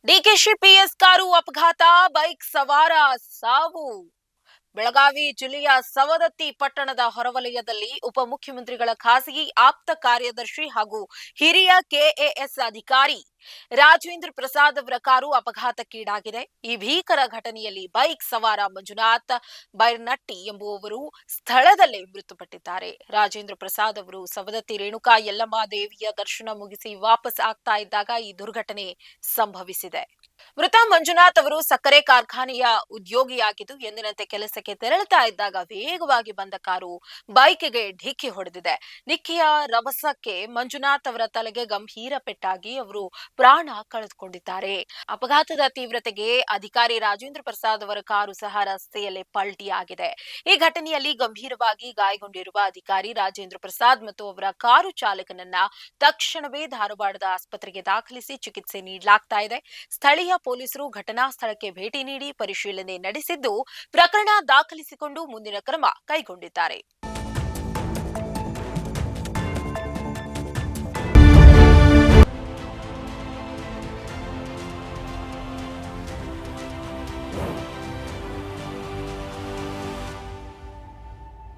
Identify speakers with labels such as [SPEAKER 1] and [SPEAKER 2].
[SPEAKER 1] DKShi PS car ಅಪಘಾತ, bike ಸವಾರ ಸಾವು. ಬೆಳಗಾವಿ ಜಿಲ್ಲೆಯ ಸವದತ್ತಿ ಪಟ್ಟಣದ ಹೊರವಲಯದಲ್ಲಿ ಉಪಮುಖ್ಯಮಂತ್ರಿಗಳ ಖಾಸಗಿ ಆಪ್ತ ಕಾರ್ಯದರ್ಶಿ ಹಾಗೂ ಹಿರಿಯ ಕೆಎಎಸ್ ಅಧಿಕಾರಿ ರಾಜೇಂದ್ರ ಪ್ರಸಾದ್ ಅವರ ಕಾರು ಅಪಘಾತಕ್ಕೀಡಾಗಿದೆ. ಈ ಭೀಕರ ಘಟನೆಯಲ್ಲಿ ಬೈಕ್ ಸವಾರ ಮಂಜುನಾಥ್ ಬೈರ್ನಟ್ಟಿ ಎಂಬುವವರು ಸ್ಥಳದಲ್ಲೇ ಮೃತಪಟ್ಟಿದ್ದಾರೆ. ರಾಜೇಂದ್ರ ಪ್ರಸಾದ್ ಅವರು ಸವದತ್ತಿ ರೇಣುಕಾ ಯಲ್ಲಮ್ಮ ದೇವಿಯ ದರ್ಶನ ಮುಗಿಸಿ ವಾಪಸ್ ಆಗ್ತಾ ಇದ್ದಾಗ ಈ ದುರ್ಘಟನೆ ಸಂಭವಿಸಿದೆ. ಮೃತ ಮಂಜುನಾಥ್ ಅವರು ಸಕ್ಕರೆ ಕಾರ್ಖಾನೆಯ ಉದ್ಯೋಗಿಯಾಗಿದ್ದು, ಎಂದಿನಂತೆ ಕೆಲಸಕ್ಕೆ ತೆರಳುತ್ತಾ ಇದ್ದಾಗ ವೇಗವಾಗಿ ಬಂದ ಕಾರು ಬೈಕ್ಗೆ ಡಿಕ್ಕಿ ಹೊಡೆದಿದೆ. ಡಿಕ್ಕಿಯ ರಭಸಕ್ಕೆ ಮಂಜುನಾಥ್ ಅವರ ತಲೆಗೆ ಗಂಭೀರ ಪೆಟ್ಟಾಗಿ ಅವರು ಪ್ರಾಣ ಕಳೆದುಕೊಂಡಿದ್ದಾರೆ. ಅಪಘಾತದ ತೀವ್ರತೆಗೆ ಅಧಿಕಾರಿ ರಾಜೇಂದ್ರ ಪ್ರಸಾದ್ ಅವರ ಕಾರು ಸಹ ರಸ್ತೆಯಲ್ಲೇ ಪಲ್ಟಿಯಾಗಿದೆ. ಈ ಘಟನೆಯಲ್ಲಿ ಗಂಭೀರವಾಗಿ ಗಾಯಗೊಂಡಿರುವ ಅಧಿಕಾರಿ ರಾಜೇಂದ್ರ ಪ್ರಸಾದ್ ಮತ್ತು ಅವರ ಕಾರು ಚಾಲಕನನ್ನ ತಕ್ಷಣವೇ ಧಾರವಾಡದ ಆಸ್ಪತ್ರೆಗೆ ದಾಖಲಿಸಿ ಚಿಕಿತ್ಸೆ ನೀಡಲಾಗ್ತಾ ಇದೆ. ಸ್ಥಳೀಯ ಪೊಲೀಸರು ಘಟನಾ ಸ್ಥಳಕ್ಕೆ ಭೇಟಿ ನೀಡಿ ಪರಿಶೀಲನೆ ನಡೆಸಿದ್ದು, ಪ್ರಕರಣ ದಾಖಲಿಸಿಕೊಂಡು ಮುಂದಿನ ಕ್ರಮ ಕೈಗೊಂಡಿದ್ದಾರೆ.